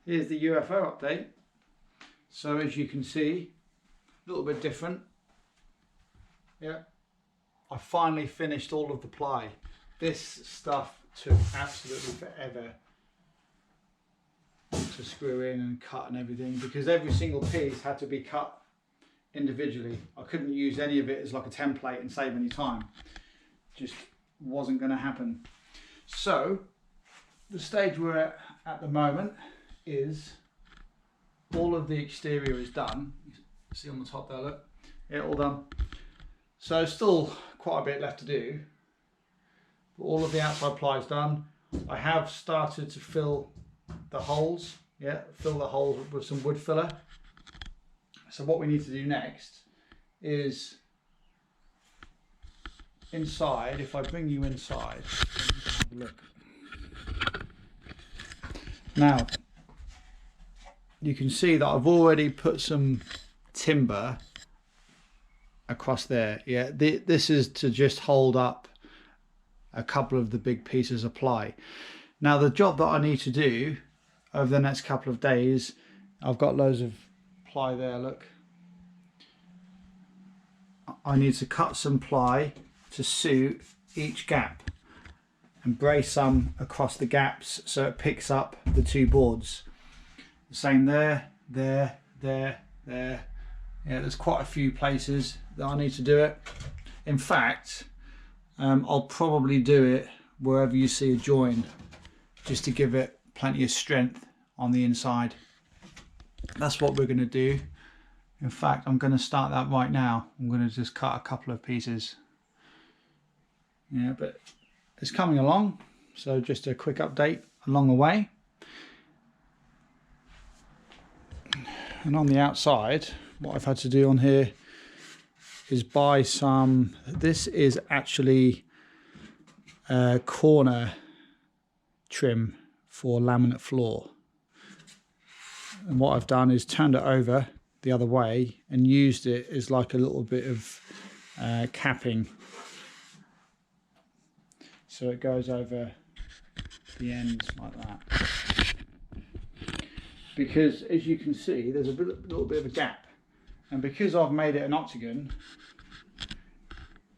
Here's the UFO update. So as you can see, a little bit different. Yeah, I finally finished all of the ply. This stuff took absolutely forever to screw in and cut and everything, because every single piece had to be cut individually. I couldn't use any of it as like a template and save any time. Just wasn't going to happen. So the stage we're at the moment is all of the exterior is done. You see on the top there, look, yeah, all done. So still quite a bit left to do, but all of the outside ply is done. I have started to fill the holes, yeah, fill the holes with some wood filler. So what we need to do next is inside. If I bring you inside, have a look. Now you can see that I've already put some timber across there. Yeah, this is to just hold up a couple of the big pieces of ply. Now the job that I need to do over the next couple of days, I've got loads of ply there, look. I need to cut some ply to suit each gap and brace some across the gaps so it picks up the two boards. The same there, there, there, there. Yeah, there's quite a few places that I need to do it. In fact, I'll probably do it wherever you see a join, just to give it plenty of strength on the inside. That's what we're going to do. In fact, I'm going to start that right now. I'm going to just cut a couple of pieces. Yeah, but it's coming along. So just a quick update along the way. And on the outside, what I've had to do on here is buy some, this is actually a corner trim for laminate floor. And what I've done is turned it over the other way and used it as like a little bit of capping. So it goes over the ends like that. Because as you can see, there's a little bit of a gap. And because I've made it an octagon,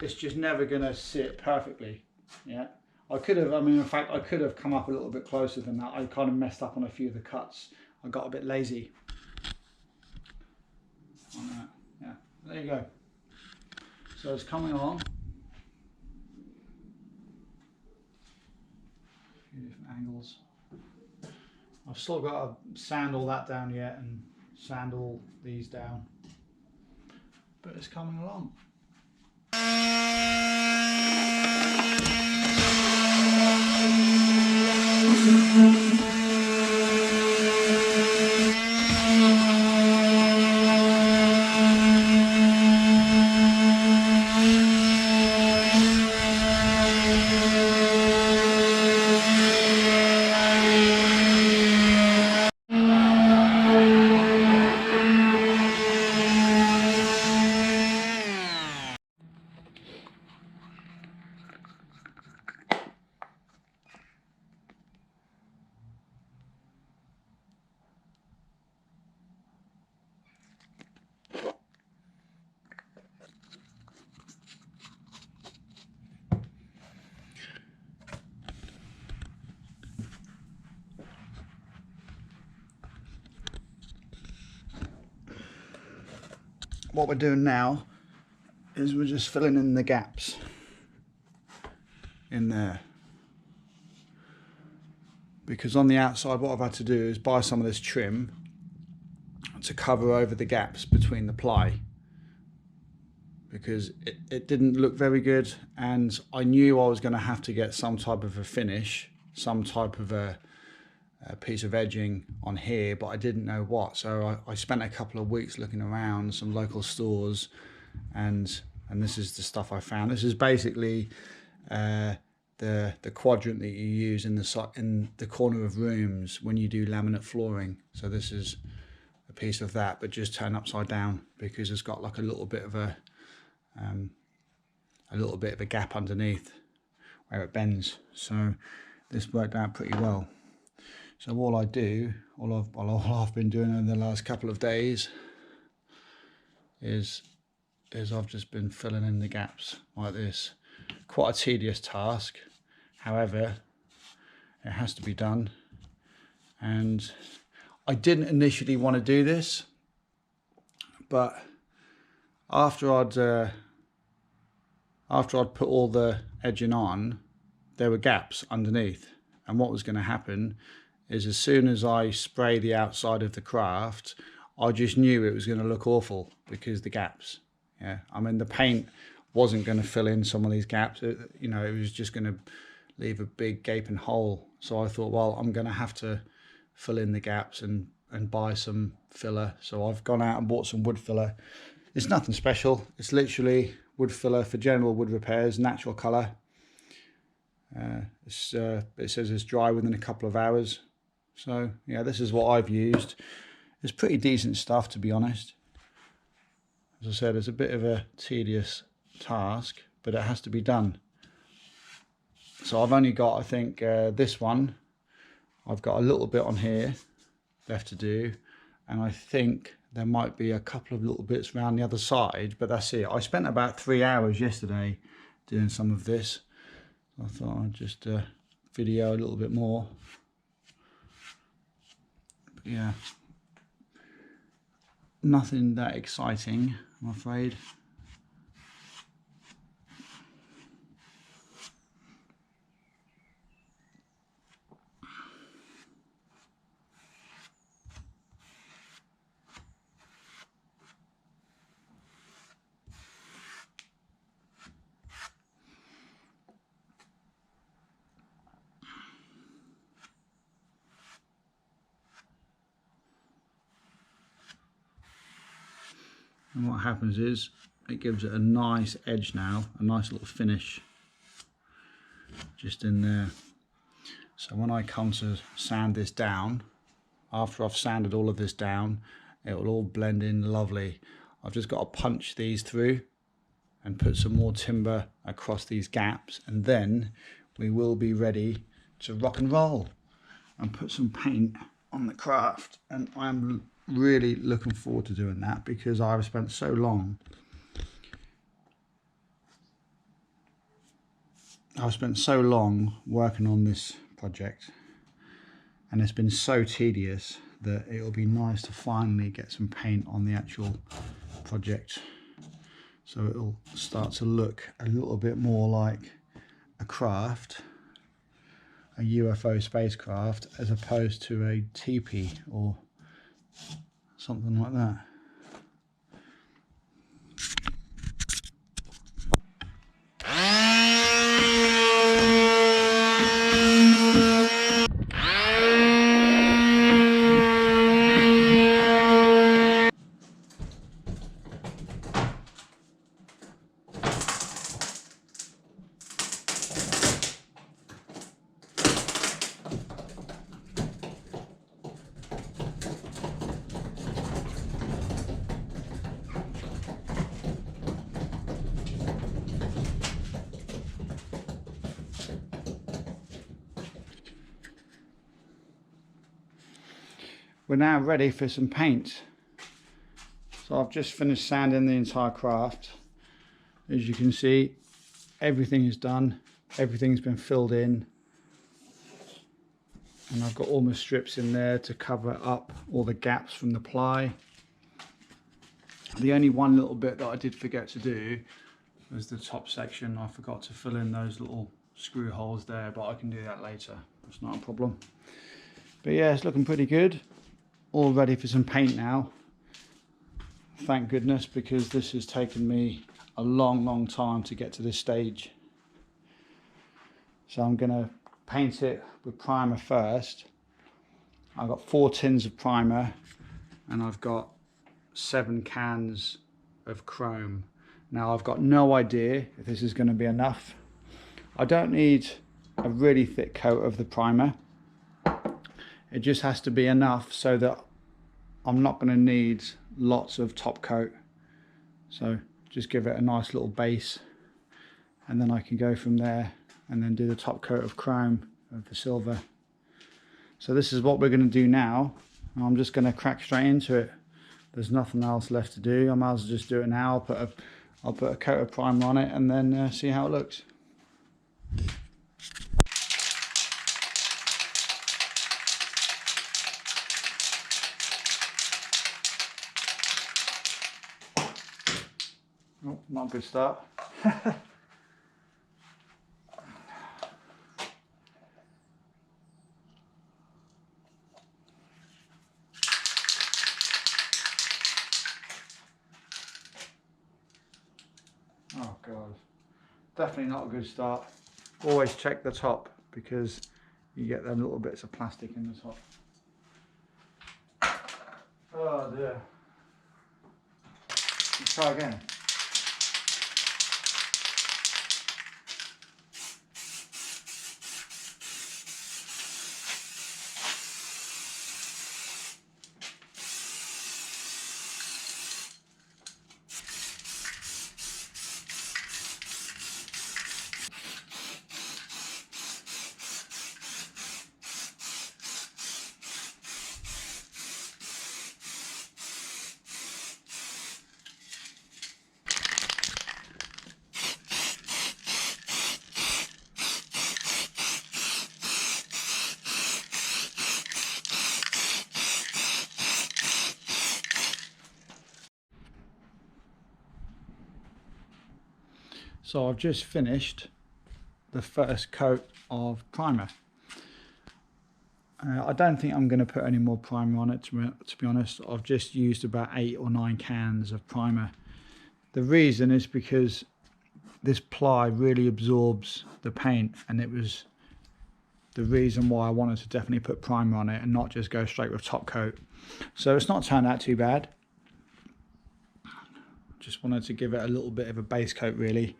it's just never going to sit perfectly. Yeah, I could have, in fact, I could have come up a little bit closer than that. I kind of messed up on a few of the cuts. I got a bit lazy on that. Yeah, there you go. So it's coming along. A few different angles. I've still got to sand all that down yet and sand all these down, but it's coming along. What we're doing now is we're just filling in the gaps in there, because on the outside what I've had to do is buy some of this trim to cover over the gaps between the ply, because it didn't look very good, and I knew I was going to have to get some type of a finish, some type of a piece of edging on here, but I didn't know what. So I spent a couple of weeks looking around some local stores, and this is the stuff I found. This is basically the quadrant that you use in the corner of rooms when you do laminate flooring. So this is a piece of that, but just turned upside down, because it's got like a little bit of a gap underneath where it bends. So this worked out pretty well. So all I've been doing over the last couple of days is I've just been filling in the gaps like this. Quite a tedious task, however, it has to be done. And I didn't initially want to do this, but after I'd put all the edging on, there were gaps underneath, and what was going to happen is, as soon as I spray the outside of the craft, I just knew it was going to look awful because the gaps. Yeah, I mean, the paint wasn't going to fill in some of these gaps. It was just going to leave a big gaping hole. So I thought, well, I'm going to have to fill in the gaps and buy some filler. So I've gone out and bought some wood filler. It's nothing special. It's literally wood filler for general wood repairs, natural colour. It says it's dry within a couple of hours. So yeah, this is what I've used. It's pretty decent stuff, to be honest. As I said, it's a bit of a tedious task, but it has to be done. So I've only got, I think, this one. I've got a little bit on here left to do, and I think there might be a couple of little bits around the other side, but that's it. I spent about 3 hours yesterday doing some of this. I thought I'd just video a little bit more. But yeah, nothing that exciting, I'm afraid. And what happens is it gives it a nice edge now, a nice little finish just in there. So when I come to sand this down, after I've sanded all of this down, it will all blend in lovely. I've just got to punch these through and put some more timber across these gaps, and then we will be ready to rock and roll and put some paint on the craft. And I'm really looking forward to doing that, because I've spent so long working on this project, and it's been so tedious that it'll be nice to finally get some paint on the actual project, so it'll start to look a little bit more like a craft, a UFO spacecraft, as opposed to a teepee or something like that. We're now ready for some paint. So I've just finished sanding the entire craft. As you can see, everything is done, everything's been filled in, and I've got all my strips in there to cover up all the gaps from the ply. The only one little bit that I did forget to do was the top section. I forgot to fill in those little screw holes there, but I can do that later. It's not a problem. But yeah, it's looking pretty good. All ready for some paint now. Thank goodness, because this has taken me a long time to get to this stage. So I'm going to paint it with primer first. I've got 4 tins of primer and I've got 7 cans of chrome. Now I've got no idea if this is going to be enough. I don't need a really thick coat of the primer. It just has to be enough so that I'm not going to need lots of top coat. So just give it a nice little base and then I can go from there and then do the top coat of chrome of the silver. So this is what we're going to do now. I'm just going to crack straight into it. There's nothing else left to do. I might as well just do it now. I'll put a coat of primer on it and then see how it looks. Oh, not a good start. Oh God, definitely not a good start. Always check the top because you get them little bits of plastic in the top. Oh dear. Let's try again. So I've just finished the first coat of primer. I don't think I'm going to put any more primer on it, to be honest. I've just used about 8 or 9 cans of primer. The reason is because this ply really absorbs the paint, and it was the reason why I wanted to definitely put primer on it and not just go straight with top coat. So it's not turned out too bad. Just wanted to give it a little bit of a base coat really.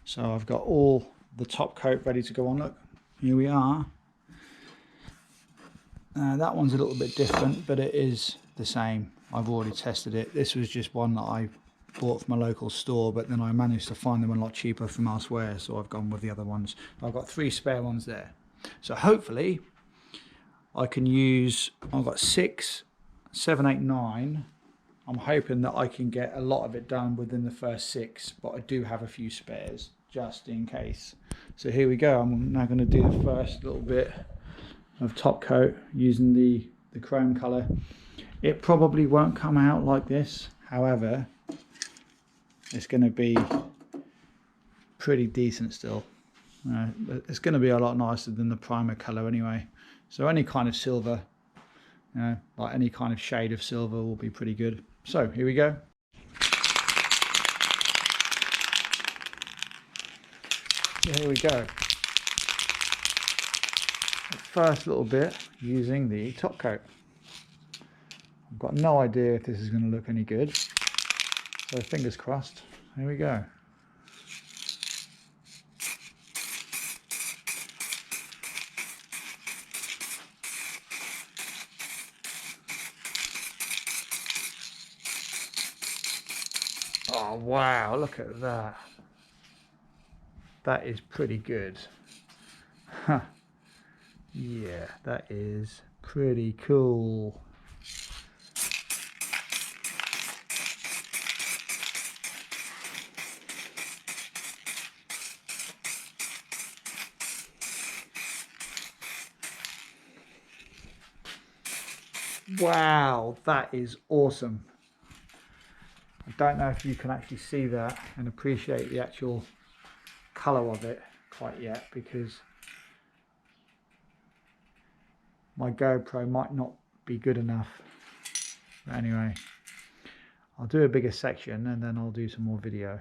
So I've got all the top coat ready to go on. Look, here we are. That one's a little bit different, but it is the same. I've already tested it. This was just one that I bought from a local store, but then I managed to find them a lot cheaper from elsewhere, so I've gone with the other ones. I've got 3 spare ones there. So hopefully I can use, I've got 6, 7, 8, 9. I'm hoping that I can get a lot of it done within the first 6, but I do have a few spares just in case. So here we go. I'm now going to do the first little bit of top coat using the chrome colour. It probably won't come out like this, however it's going to be pretty decent still. It's going to be a lot nicer than the primer colour anyway. So any kind of silver, like any kind of shade of silver will be pretty good. So here we go. So here we go. The first little bit using the top coat. I've got no idea if this is going to look any good. So fingers crossed. Here we go. Oh wow, look at that. That is pretty good. Huh. Yeah, that is pretty cool. Wow, that is awesome. I don't know if you can actually see that and appreciate the actual colour of it quite yet, because my GoPro might not be good enough. But anyway, I'll do a bigger section and then I'll do some more video.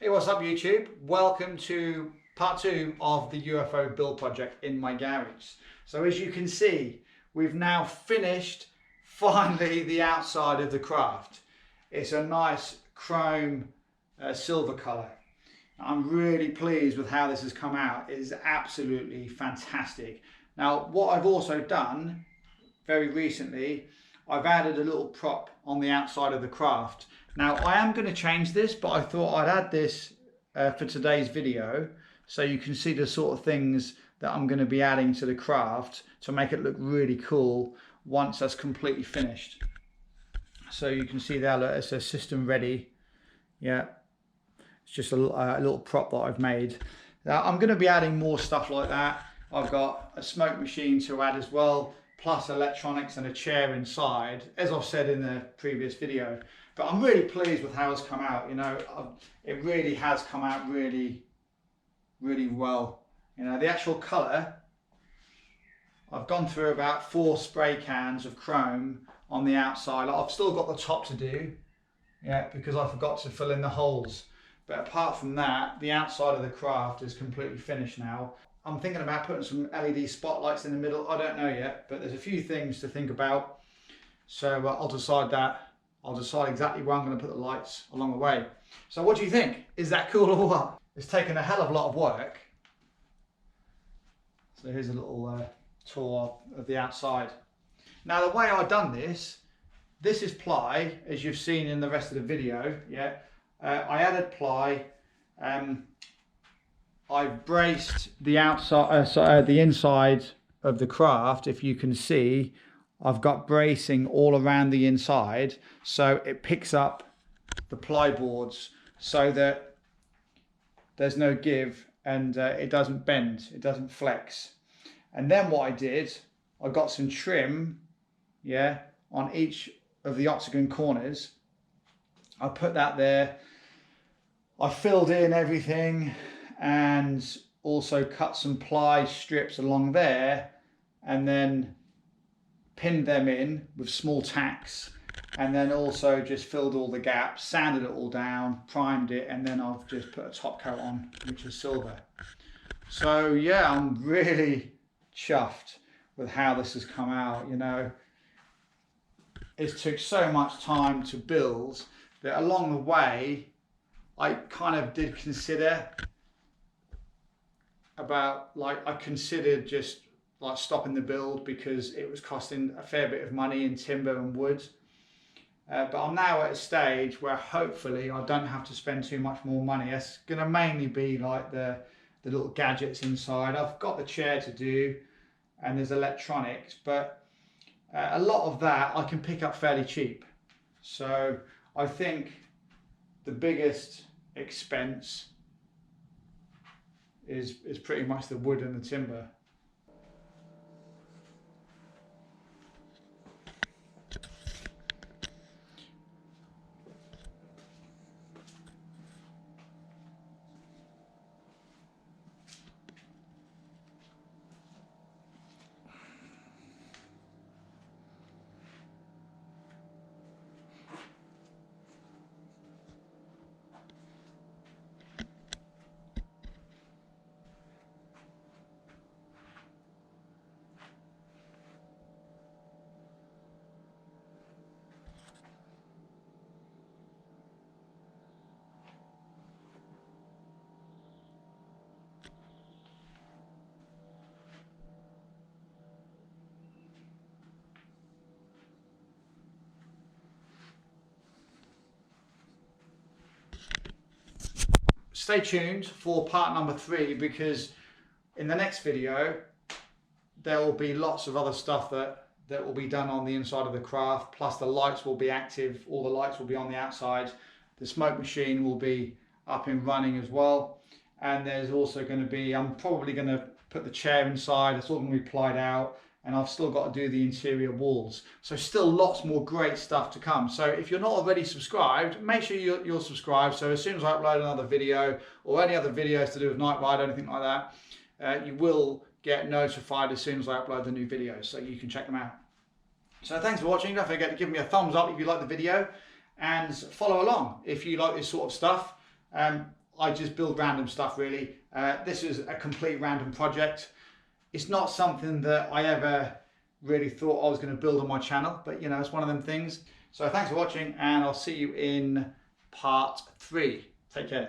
Hey, what's up YouTube? Welcome to part 2 of the UFO build project in my garage. So as you can see, we've now finished finally the outside of the craft. It's a nice chrome silver colour. I'm really pleased with how this has come out. It is absolutely fantastic. Now what I've also done very recently, I've added a little prop on the outside of the craft. Now I am going to change this, but I thought I'd add this for today's video so you can see the sort of things that I'm going to be adding to the craft to make it look really cool once that's completely finished. So you can see there, look, it's a system ready. Yeah, it's just a little prop that I've made. Now I'm going to be adding more stuff like that. I've got a smoke machine to add as well, plus electronics and a chair inside, as I've said in the previous video. But I'm really pleased with how it's come out. You know, it really has come out really, really well. You know, the actual colour, I've gone through about 4 spray cans of chrome on the outside. I've still got the top to do, yeah, because I forgot to fill in the holes. But apart from that, the outside of the craft is completely finished now. I'm thinking about putting some LED spotlights in the middle. I don't know yet, but there's a few things to think about. So I'll decide that. I'll decide exactly where I'm going to put the lights along the way. So what do you think? Is that cool or what? It's taken a hell of a lot of work. So here's a little tour of the outside. Now the way I've done this is ply, as you've seen in the rest of the video. Yeah, I added ply. I've braced the outside, the inside of the craft. If you can see, I've got bracing all around the inside, so it picks up the ply boards so that there's no give and it doesn't bend, it doesn't flex. And then what I did, I got some trim, yeah, on each of the octagon corners. I put that there. I filled in everything and also cut some ply strips along there and then pinned them in with small tacks, and then also just filled all the gaps, sanded it all down, primed it, and then I've just put a top coat on, which is silver. So yeah, I'm really chuffed with how this has come out. You know, it took so much time to build that along the way I kind of did consider about, like, I considered just like stopping the build because it was costing a fair bit of money in timber and wood. But I'm now at a stage where hopefully I don't have to spend too much more money. It's going to mainly be like the little gadgets inside. I've got the chair to do and there's electronics, but a lot of that I can pick up fairly cheap. So I think the biggest expense is pretty much the wood and the timber. Stay tuned for part number 3, because in the next video there will be lots of other stuff that will be done on the inside of the craft, plus the lights will be active, all the lights will be on the outside, the smoke machine will be up and running as well, and there's also going to be, I'm probably going to put the chair inside, it's all going to be plied out, and I've still got to do the interior walls. So still lots more great stuff to come. So if you're not already subscribed, make sure you're subscribed, so as soon as I upload another video or any other videos to do with Night Ride or anything like that, you will get notified as soon as I upload the new videos, so you can check them out. So thanks for watching. Don't forget to give me a thumbs up if you like the video, and follow along if you like this sort of stuff. I just build random stuff really. This is a complete random project. It's not something that I ever really thought I was going to build on my channel, but you know, it's one of them things. So thanks for watching, and I'll see you in part 3. Take care.